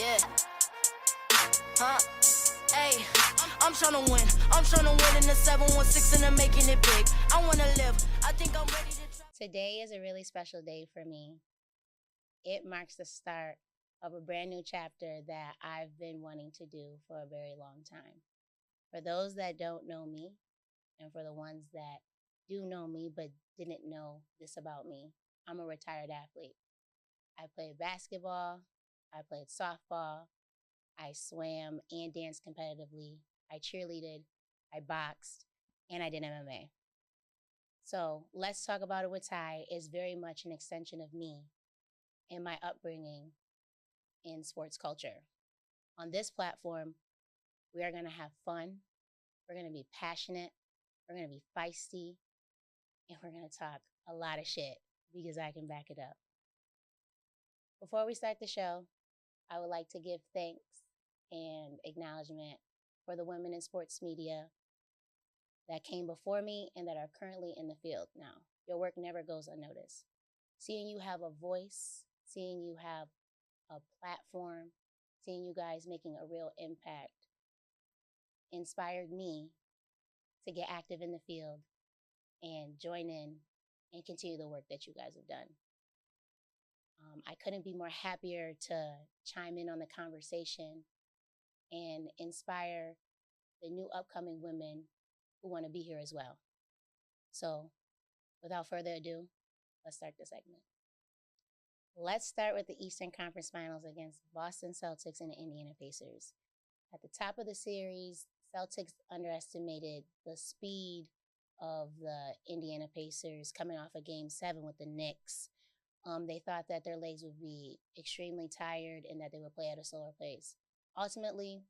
Yeah. Huh? Hey, I'm tryna win. I'm tryna win in the 716 and I'm making it big. I wanna live. I think I'm ready to try. Today is a really special day for me. It marks the start of a brand new chapter that I've been wanting to do for a very long time. For those that don't know me, and for the ones that do know me but didn't know this about me, I'm a retired athlete. I played basketball, I played softball, I swam and danced competitively, I cheerleaded, I boxed, and I did MMA. So Let's Talk About It with Ty is very much an extension of me and my upbringing in sports culture. On this platform, we are going to have fun, we're going to be passionate, we're going to be feisty, and we're going to talk a lot of shit because I can back it up. Before we start the show, I would like to give thanks and acknowledgement for the women in sports media that came before me and that are currently in the field now. Your work never goes unnoticed. Seeing you have a voice, seeing you have a platform, seeing you guys making a real impact inspired me to get active in the field and join in and continue the work that you guys have done. I couldn't be more happier to chime in on the conversation and inspire the new upcoming women who want to be here as well. So without further ado, let's start the segment. Let's start with the Eastern Conference Finals against Boston Celtics and the Indiana Pacers. At the top of the series, Celtics underestimated the speed of the Indiana Pacers coming off of Game 7 with the Knicks. They thought that their legs would be extremely tired and that they would play at a slower pace. Ultimately,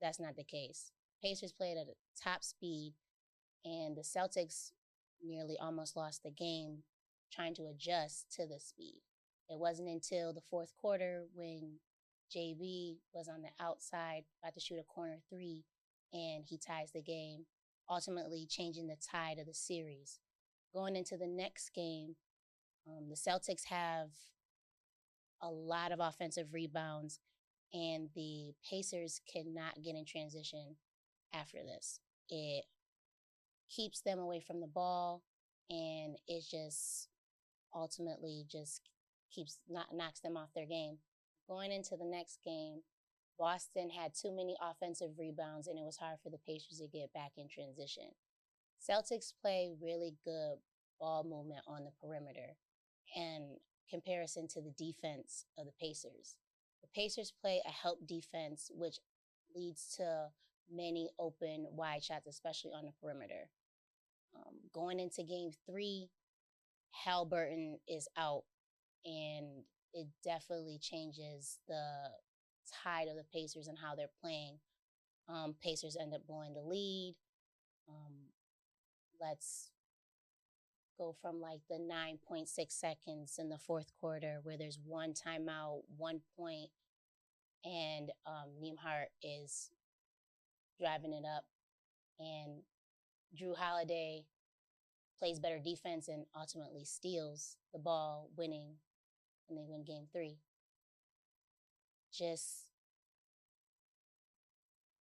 that's not the case. Pacers played at a top speed, and the Celtics nearly almost lost the game trying to adjust to the speed. It wasn't until the fourth quarter when JB was on the outside, about to shoot a corner three, and he ties the game, ultimately changing the tide of the series. Going into the next game, the Celtics have a lot of offensive rebounds, and the Pacers cannot get in transition after this. It keeps them away from the ball, and it just ultimately just knocks them off their game. Going into the next game, Boston had too many offensive rebounds, and it was hard for the Pacers to get back in transition. Celtics play really good ball movement on the perimeter in comparison to the defense of the Pacers. The Pacers play a help defense, which leads to many open, wide shots, especially on the perimeter. Going into Game 3, Halliburton is out, and it definitely changes the tide of the Pacers and how they're playing. Pacers end up blowing the lead. Let's go from like the 9.6 seconds in the fourth quarter where there's one timeout, 1 point, and Nembhard is driving it up, and Jrue Holiday plays better defense and ultimately steals the ball, winning, and they win Game 3. Just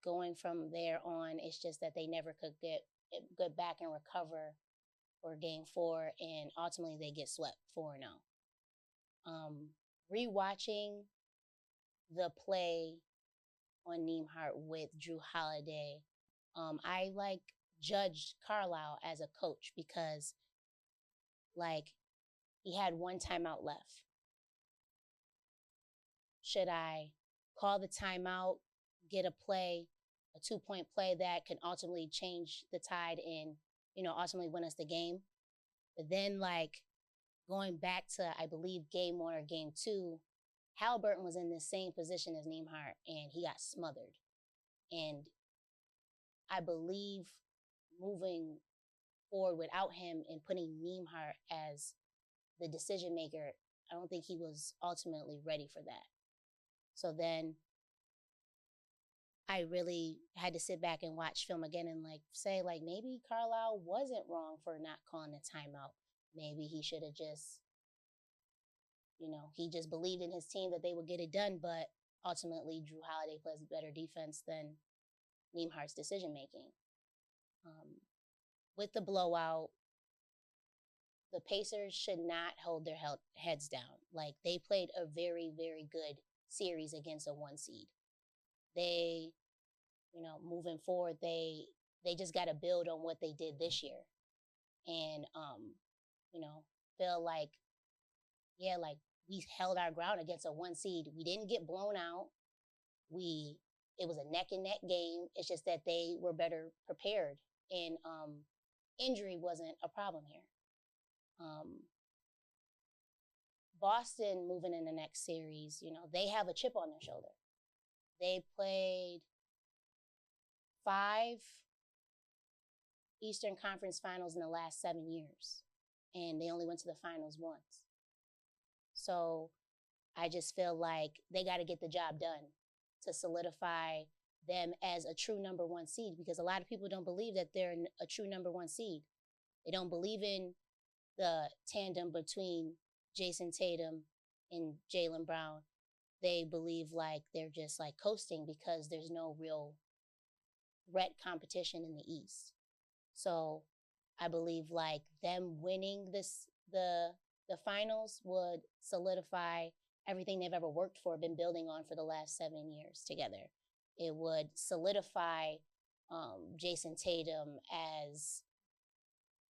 going from there on, it's just that they never could get back and recover for Game 4, and ultimately they get swept 4-0. Rewatching the play on Nembhard with Jrue Holiday, I judged Carlisle as a coach because he had one timeout left. Should I call the timeout, get a play, a 2-point play that can ultimately change the tide and, ultimately win us the game? But then going back to, I believe, Game 1 or Game 2, Halliburton was in the same position as Nembhard and he got smothered. And I believe moving forward without him and putting Nembhard as the decision maker, I don't think he was ultimately ready for that. So then I really had to sit back and watch film again and say maybe Carlisle wasn't wrong for not calling the timeout. Maybe he should have just, he just believed in his team that they would get it done. But ultimately Drew Holiday plays better defense than Nembhard's decision-making. With the blowout, the Pacers should not hold their heads down. Like, they played a very, very good series against a 1 seed. They, moving forward, they just got to build on what they did this year. And, feel like, we held our ground against a 1 seed. We didn't get blown out. It was a neck and neck game. It's just that they were better prepared, and injury wasn't a problem here. Boston moving in the next series, they have a chip on their shoulder. They played 5 Eastern Conference Finals in the last 7 years, and they only went to the finals once. So I just feel like they got to get the job done to solidify them as a true number 1 seed, because a lot of people don't believe that they're a true number 1 seed. They don't believe in the tandem between Jason Tatum and Jaylen Brown. They believe like they're just like coasting because there's no real threat competition in the East. So I believe like them winning the finals would solidify everything they've ever worked for, been building on for the last 7 years together. It would solidify Jason Tatum as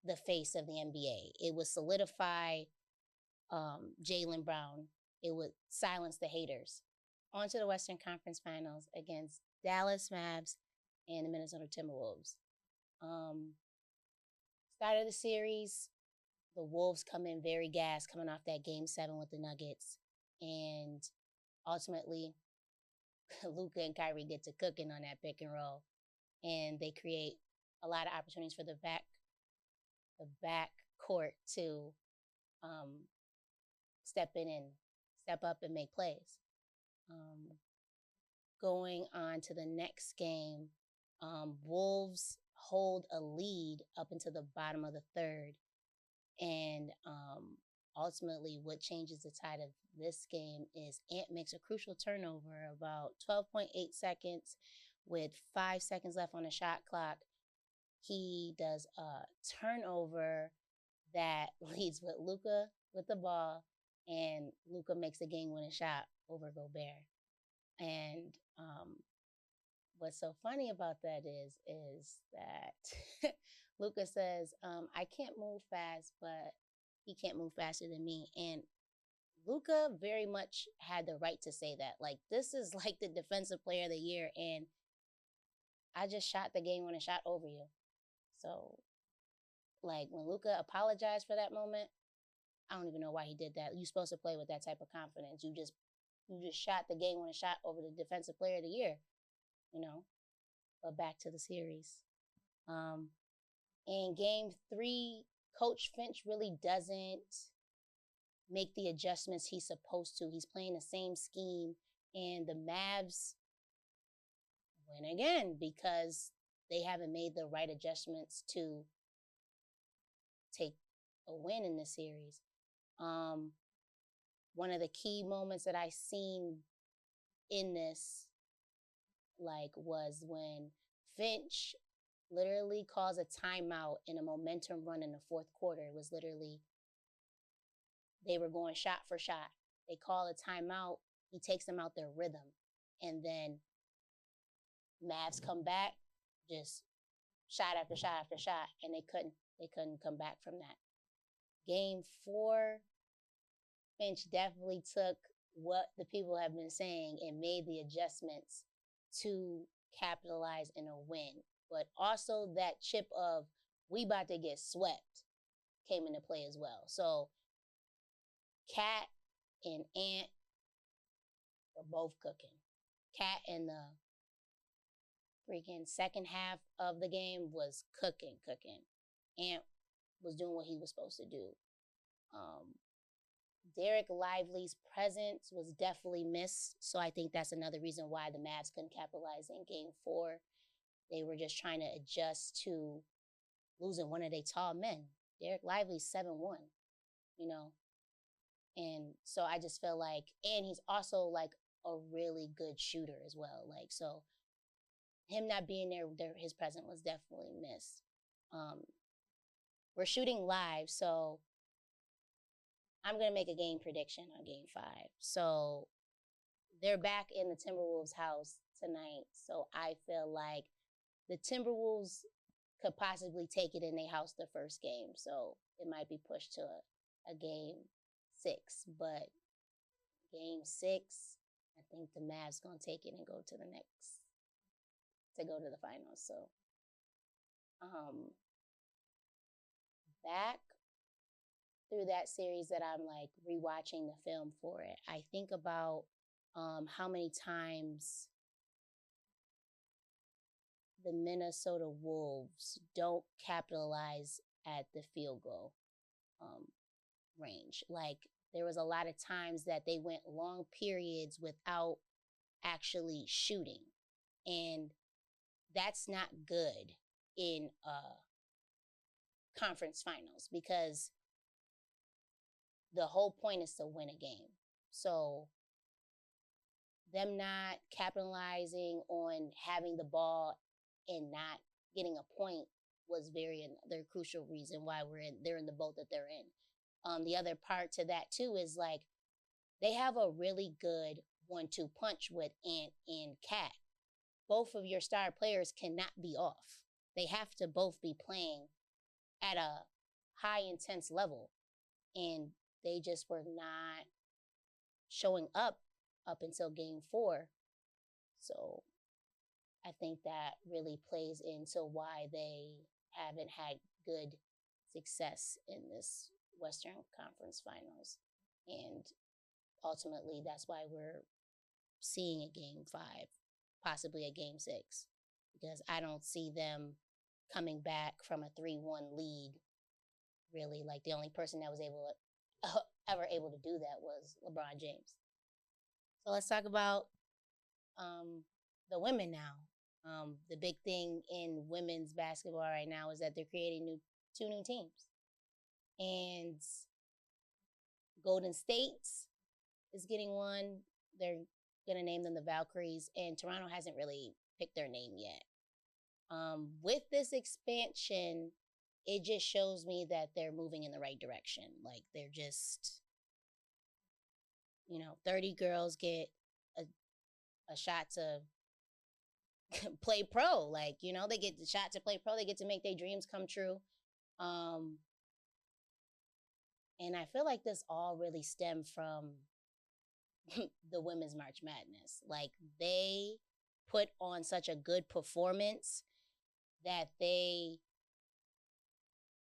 the face of the NBA. It would solidify Jaylen Brown. It would silence the haters. On to the Western Conference Finals against Dallas Mavs and the Minnesota Timberwolves. Start of the series, the Wolves come in very gassed, coming off that Game 7 with the Nuggets. And ultimately, Luca and Kyrie get to cooking on that pick and roll. And they create a lot of opportunities for the back court to step up and make plays. Going on to the next game, Wolves hold a lead up into the bottom of the third. And ultimately, what changes the tide of this game is Ant makes a crucial turnover about 12.8 seconds with 5 seconds left on the shot clock. He does a turnover that leads with Luca with the ball, and Luca makes a game-winning shot over Gobert. And what's so funny about that is that Luca says, I can't move fast, but he can't move faster than me. And Luca very much had the right to say that. Like, this is like the defensive player of the year, and I just shot the game-winning shot over you. So, like, when Luca apologized for that moment, I don't even know why he did that. You're supposed to play with that type of confidence. You just shot the game-winning shot over the defensive player of the year, But back to the series. In Game 3, Coach Finch really doesn't make the adjustments he's supposed to. He's playing the same scheme, and the Mavs win again because they haven't made the right adjustments to take a win in this series. One of the key moments that I seen in this, was when Finch literally calls a timeout in a momentum run in the fourth quarter. It was literally, they were going shot for shot. They call a timeout. He takes them out their rhythm. And then Mavs come back, just shot after shot after shot, and they couldn't come back from that. Game 4, Finch definitely took what the people have been saying and made the adjustments to capitalize in a win. But also that chip of, we about to get swept, came into play as well. So Cat and Ant were both cooking. Cat in the freaking second half of the game was cooking. Ant was doing what he was supposed to do. Derek Lively's presence was definitely missed, so I think that's another reason why the Mavs couldn't capitalize in Game 4. They were just trying to adjust to losing one of their tall men. Derek Lively's 7'1", And so I just feel like, and he's also like a really good shooter as well. Like, so him not being there, his presence was definitely missed. We're shooting live, so I'm going to make a game prediction on Game 5. So they're back in the Timberwolves' house tonight, so I feel like the Timberwolves could possibly take it in their house the first game, so it might be pushed to a Game 6. But Game 6, I think the Mavs going to take it and go to the finals. So, back through that series that I'm like rewatching the film for it, I think about how many times the Minnesota Wolves don't capitalize at the field goal range. Like, there was a lot of times that they went long periods without actually shooting. And that's not good in conference finals, because the whole point is to win a game. So them not capitalizing on having the ball and not getting a point was another crucial reason why they're in the boat that they're in. The other part to that too is like they have a really good 1-2 punch with Ant and Cat. Both of your star players cannot be off. They have to both be playing at a high intense level, and they just were not showing up until Game 4. So I think that really plays into why they haven't had good success in this Western Conference Finals. And ultimately, that's why we're seeing a Game 5, possibly a Game 6, because I don't see them coming back from a 3-1 lead. Really, like the only person that was ever able to do that was LeBron James. So let's talk about the women now. The big thing in women's basketball right now is that they're creating two new teams. And Golden State is getting one. They're going to name them the Valkyries, and Toronto hasn't really picked their name yet. With this expansion, it just shows me that they're moving in the right direction. Like, they're just, 30 girls get a shot to play pro. Like, they get the shot to play pro. They get to make their dreams come true. And I feel like this all really stemmed from the Women's March Madness. Like, they put on such a good performance that they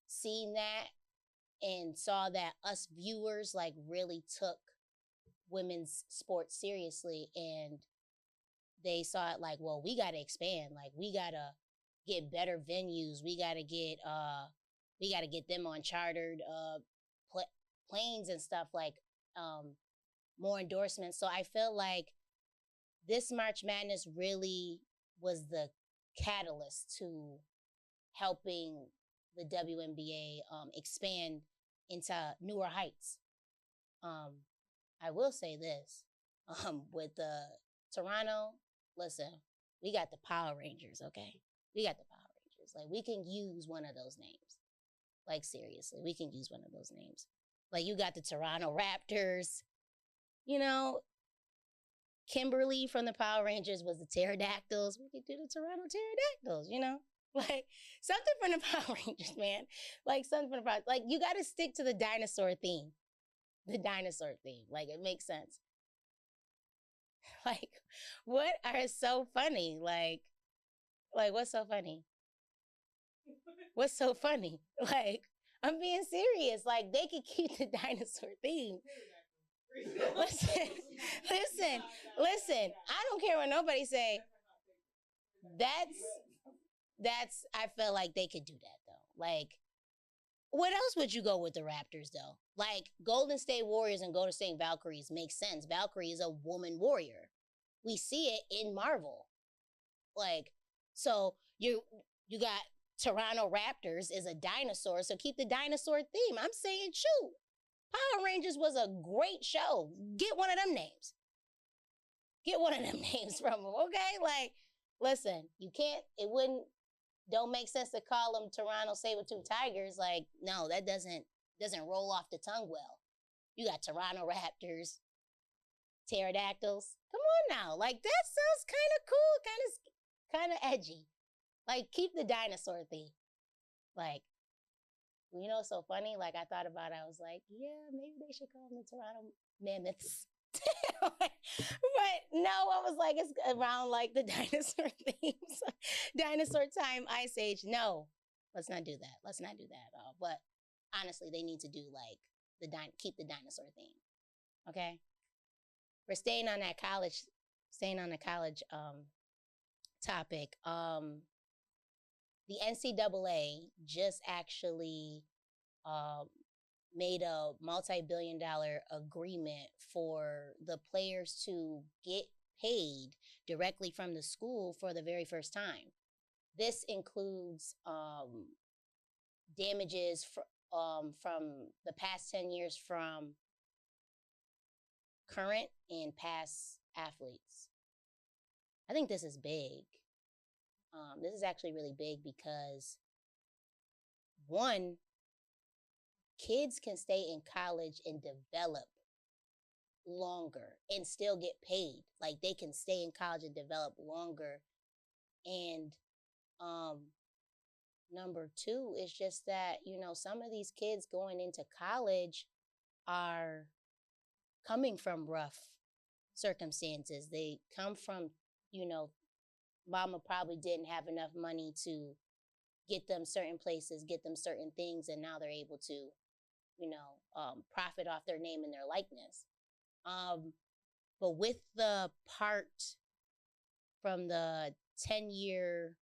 seen that and saw that us viewers like really took women's sports seriously, and they saw it like, well, we got to expand. Like, we got to get better venues. We got to get them on chartered planes and stuff, like more endorsements. So I feel like this March Madness really was the catalyst to helping the WNBA expand into newer heights. I will say this, with Toronto, listen, we got the Power Rangers, okay? We got the Power Rangers. Like, we can use one of those names. Like, seriously, we can use one of those names. Like, you got the Toronto Raptors. Kimberly from the Power Rangers was the Pterodactyls. We could do the Toronto Pterodactyls, Like, something from the Power Rangers, man. Like, something from the Power. Like, you got to stick to the dinosaur theme. The dinosaur theme. Like, it makes sense. Like, what are so funny? Like, what's so funny? What's so funny? Like, I'm being serious. Like, they could keep the dinosaur theme. Listen. I don't care what nobody say. I feel like they could do that, though. Like, what else would you go with the Raptors, though? Like, Golden State Warriors and Golden State Valkyries makes sense. Valkyrie is a woman warrior. We see it in Marvel. Like, so you got Toronto Raptors is a dinosaur, so keep the dinosaur theme. I'm saying, shoot. Power Rangers was a great show. Get one of them names. Get one of them names from them, okay? Like, listen, you can't, don't make sense to call them Toronto Sabertooth Tigers. Like, no, that doesn't roll off the tongue well. You got Toronto Raptors, pterodactyls. Come on now. Like, that sounds kind of cool, kind of edgy. Like, keep the dinosaur theme. Like, you know, it's so funny. Like, I thought about it. I was like, yeah, maybe they should call them the Toronto Mammoths. But no, I was like, it's around like the dinosaur themes. Dinosaur time, Ice Age. No, let's not do that. Let's not do that at all. But honestly, they need to do like keep the dinosaur theme. Okay? We're staying on the college topic. The NCAA just actually made a multi-billion-dollar agreement for the players to get paid directly from the school for the very first time. This includes damages from the past 10 years from current and past athletes. I think this is big. This is actually really big because, one, kids can stay in college and develop longer and still get paid. Like, they can stay in college and develop longer. And number two is just that, you know, some of these kids going into college are coming from rough circumstances. They come from, you know, mama probably didn't have enough money to get them certain places, get them certain things, and now they're able to, you know, profit off their name and their likeness. But with the part from the 10-year,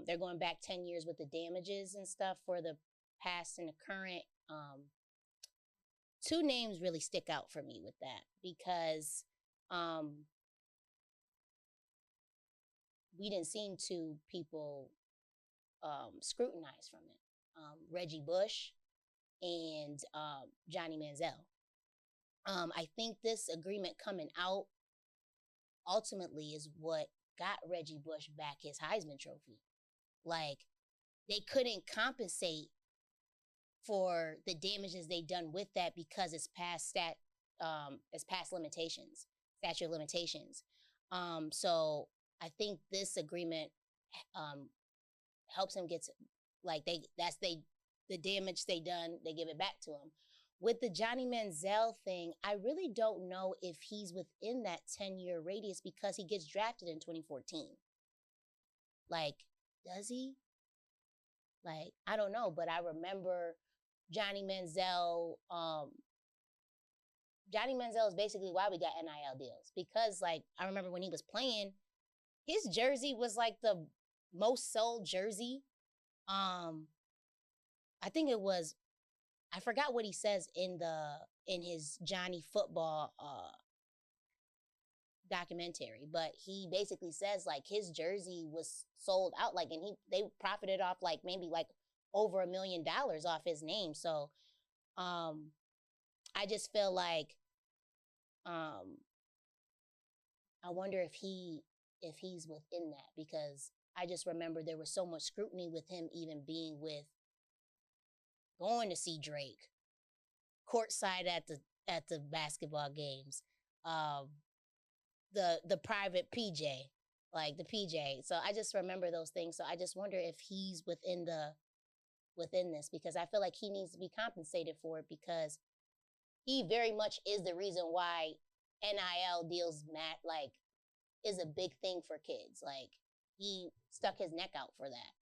they're going back 10 years with the damages and stuff for the past and the current. Two names really stick out for me with that because we didn't see two people scrutinized from it. Reggie Bush and Johnny Manziel. I think this agreement coming out ultimately is what got Reggie Bush back his Heisman Trophy. Like, they couldn't compensate for the damages they done with that because it's past statute of limitations. So I think this agreement helps him get to, like, the damage they done, they give it back to him. With the Johnny Manziel thing, I really don't know if he's within that 10-year radius because he gets drafted in 2014. Like, does he? Like, I don't know, but I remember Johnny Manziel. Johnny Manziel is basically why we got NIL deals because, like, I remember when he was playing, his jersey was like the most sold jersey. I think it was, I forgot what he says in his Johnny football documentary, but he basically says like his jersey was sold out, like, and they profited off like maybe like over $1 million off his name. So I just feel like I wonder if he's within that because I just remember there was so much scrutiny with him even being with going to see Drake courtside at the basketball games, the private PJ, like the PJ. So I just remember those things. So I just wonder if he's within this because I feel like he needs to be compensated for it because he very much is the reason why NIL deals is a big thing for kids. Like, he stuck his neck out for that.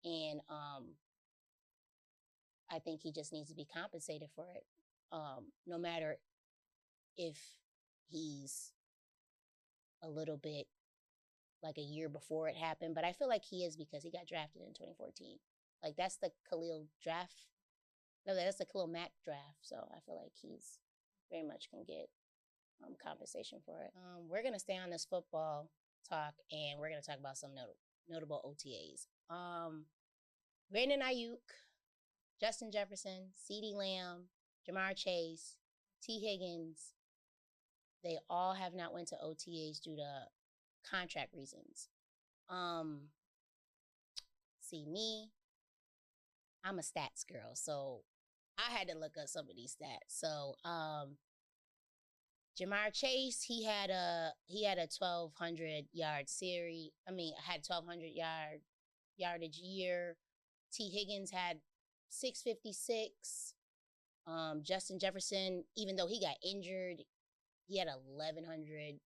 And I think he just needs to be compensated for it. No matter if he's a little bit like a year before it happened, but I feel like he is because he got drafted in 2014. Like, that's the Khalil draft. No, that's the Khalil Mack draft. So I feel like he's very much can get compensation for it. We're going to stay on this football talk, and we're going to talk about some notable OTAs. Brandon Ayuk, Justin Jefferson, CeeDee Lamb, Jamar Chase, T. Higgins, They all have not went to OTAs due to contract reasons. See me, I'm a stats girl, so I had to look up some of these stats. So, Jamar Chase, he had a 1,200 yard series. Had 1,200 yardage year. T. Higgins had 656. Justin Jefferson, even though he got injured, he had 1,100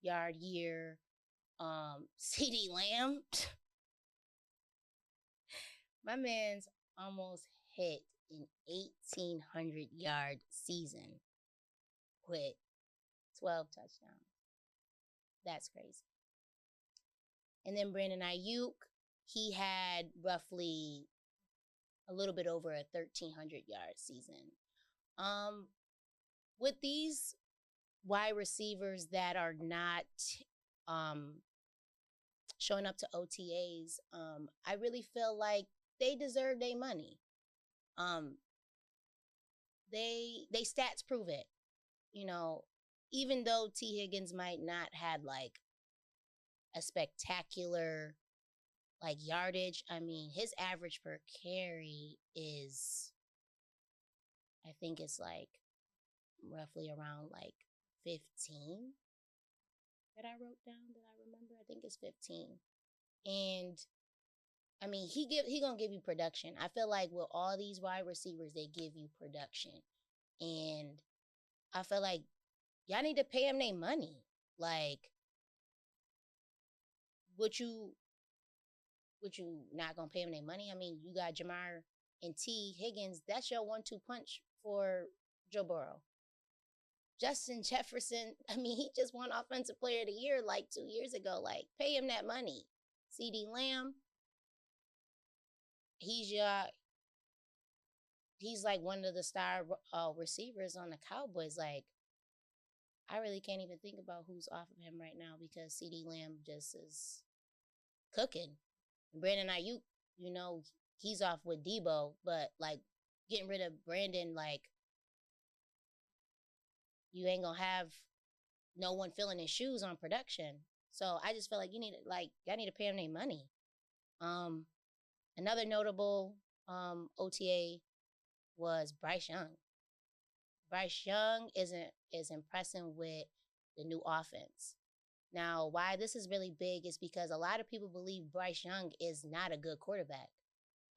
yard year. CD Lamb, my man's almost hit an 1,800 yard season with 12 touchdowns. That's crazy. And then Brandon Ayuk, he had roughly a little bit over a 1,300 yard season. With these wide receivers that are not showing up to OTAs, I really feel like they deserve their money. They stats prove it. You know, even though T. Higgins might not had like a spectacular like yardage, his average per carry is, I think it's like roughly around like 15 that I wrote down that I remember. I think it's 15. And he gonna give you production. I feel like with all these wide receivers, they give you production. And I feel like y'all need to pay them their money. Like, would you not gonna pay them their money? You got Jamar and T. Higgins. That's your 1-2 punch for Joe Burrow. Justin Jefferson, he just won Offensive Player of the Year like 2 years ago. Like, pay him that money. CD Lamb, he's like one of the star receivers on the Cowboys. Like, I really can't even think about who's off of him right now because CD Lamb just is cooking. And Brandon Ayuk, he's off with Debo, but like getting rid of Brandon, like, you ain't gonna have no one filling his shoes on production. So I just feel like y'all need to pay him their money. Another notable OTA was Bryce Young. Bryce Young is impressing with the new offense. Now, why this is really big is because a lot of people believe Bryce Young is not a good quarterback.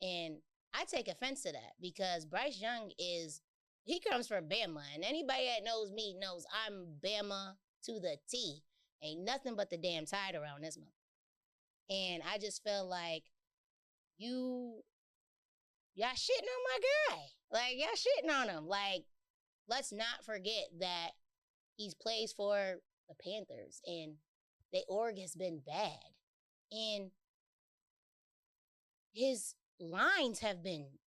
And I take offense to that because Bryce Young he comes from Bama. And anybody that knows me knows I'm Bama to the T. Ain't nothing but the damn tide around this month. And I just feel like y'all shitting on my guy. Like, y'all shitting on him. Like, let's not forget that he plays for the Panthers and the org has been bad. And his lines have been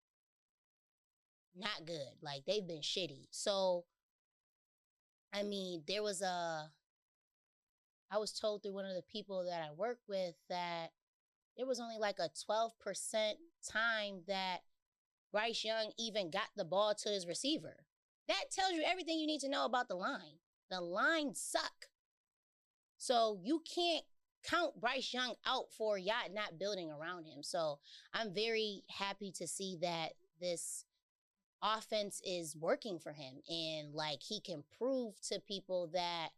not good. Like, they've been shitty. So, I was told through one of the people that I work with that there was only like a 12% time that Bryce Young even got the ball to his receiver. That tells you everything you need to know about the line. The lines suck. So you can't count Bryce Young out for y'all not building around him. So I'm very happy to see that this offense is working for him and like he can prove to people that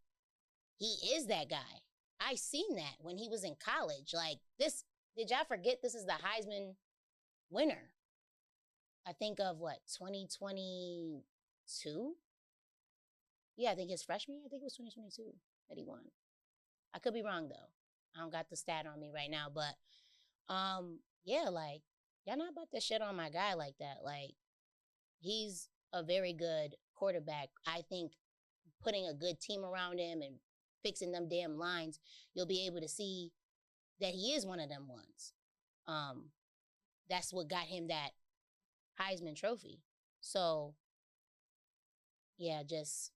he is that guy. I seen that when he was in college. Like, this, did y'all forget this is the Heisman winner? I think of 2022? Yeah, I think his freshman year. I think it was 2022 that he won. I could be wrong though. I don't got the stat on me right now, but yeah, like, y'all not about to shit on my guy like that. Like, he's a very good quarterback. I think putting a good team around him and fixing them damn lines, you'll be able to see that he is one of them ones. That's what got him that Heisman trophy. So, yeah, just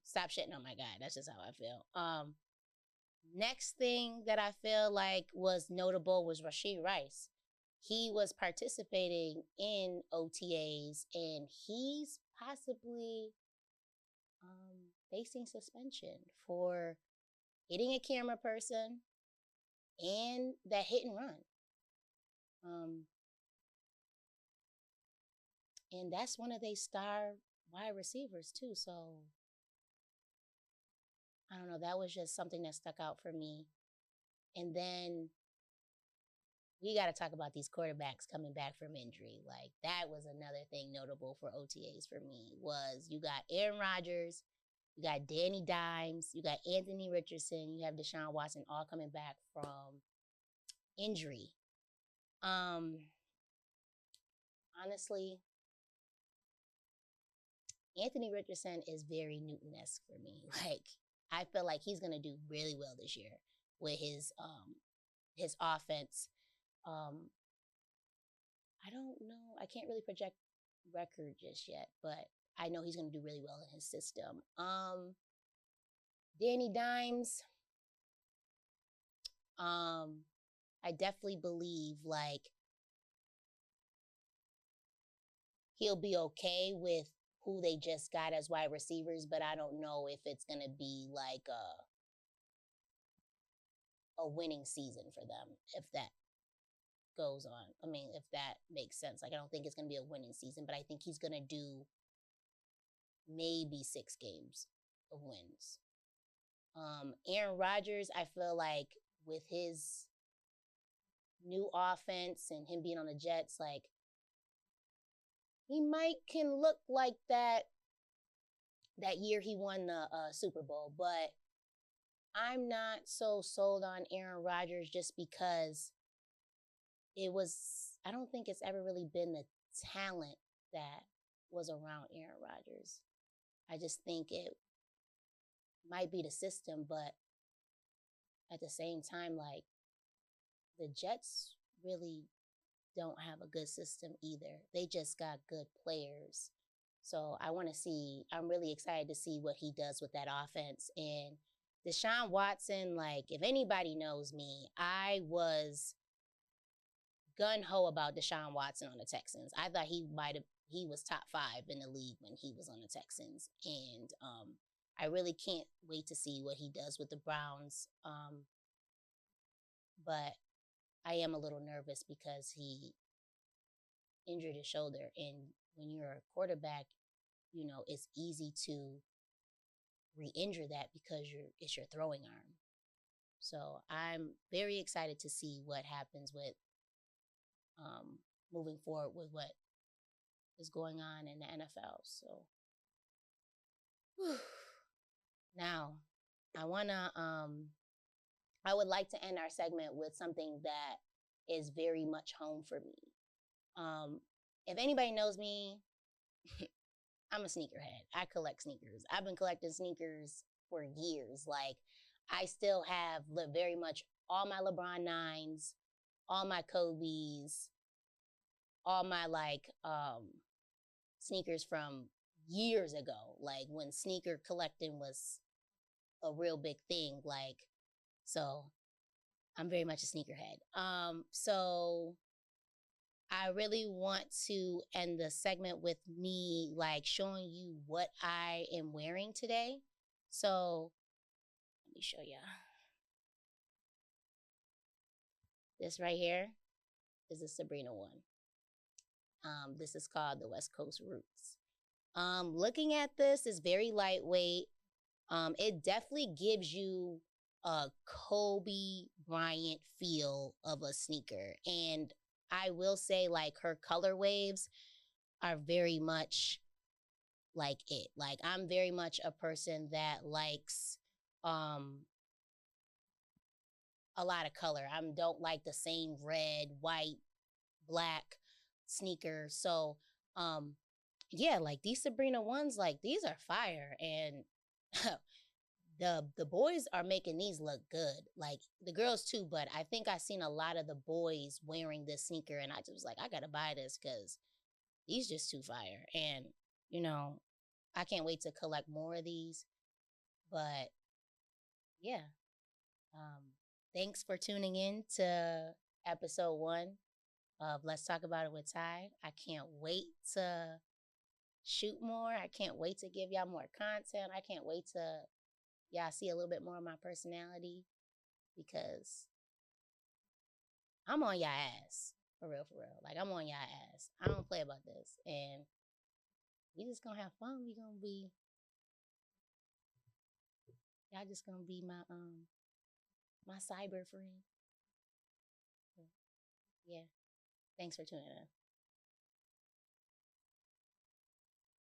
stop shitting on my guy. That's just how I feel. Next thing that I feel like was notable was Rashee Rice. He was participating in OTAs, and he's possibly facing suspension for hitting a camera person and that hit and run. And that's one of their star wide receivers too. So I don't know. That was just something that stuck out for me. And then we got to talk about these quarterbacks coming back from injury. Like, that was another thing notable for OTAs for me, was you got Aaron Rodgers, you got Danny Dimes, you got Anthony Richardson, you have Deshaun Watson, all coming back from injury. Honestly, Anthony Richardson is very Newton-esque for me. Like, I feel like he's going to do really well this year with his offense. I don't know. I can't really project record just yet, but I know he's going to do really well in his system. Danny Dimes, I definitely believe, like, he'll be okay with who they just got as wide receivers, but I don't know if it's going to be like a winning season for them, if that goes on. I mean, if that makes sense. Like, I don't think it's going to be a winning season, but I think he's going to do maybe 6 games of wins. Aaron Rodgers, I feel like with his new offense and him being on the Jets, like, he can look like that year he won the Super Bowl, but I'm not so sold on Aaron Rodgers just because I don't think it's ever really been the talent that was around Aaron Rodgers. I just think it might be the system, but at the same time, like, the Jets really don't have a good system either. They just got good players. So I'm really excited to see what he does with that offense. And Deshaun Watson, like, if anybody knows me, I was gun-ho about Deshaun Watson on the Texans. I thought he was top 5 in the league when he was on the Texans. And I really can't wait to see what he does with the Browns. But I am a little nervous because he injured his shoulder. And when you're a quarterback, you know, it's easy to re-injure that because it's your throwing arm. So I'm very excited to see what happens with moving forward with what is going on in the NFL. So now I would like to end our segment with something that is very much home for me. If anybody knows me, I'm a sneakerhead. I collect sneakers. I've been collecting sneakers for years. Like, I still have very much all my LeBron 9s, all my Kobe's, all my, like, sneakers from years ago, like when sneaker collecting was a real big thing. Like, so I'm very much a sneakerhead. So I really want to end the segment with me, like, showing you what I am wearing today. So let me show you. This right here is a Sabrina one. This is called the West Coast Roots. Looking at this, is very lightweight. It definitely gives you a Kobe Bryant feel of a sneaker. And I will say, like, her color waves are very much like it. Like, I'm very much a person that likes a lot of color. I don't like the same red, white, black sneaker. So yeah, like, these Sabrina ones, like, these are fire. And the boys are making these look good. Like, the girls too, but I think I've seen a lot of the boys wearing this sneaker, and I just was like, I gotta buy this because these just too fire. And, you know, I can't wait to collect more of these. But yeah, thanks for tuning in to episode 1 of Let's Talk About It with Ty. I can't wait to shoot more. I can't wait to give y'all more content. I can't wait to y'all see a little bit more of my personality, because I'm on y'all ass. For real, for real. Like, I'm on y'all ass. I don't play about this. And we just gonna have fun. Y'all just gonna be my cyber friend. Yeah. Thanks for tuning in.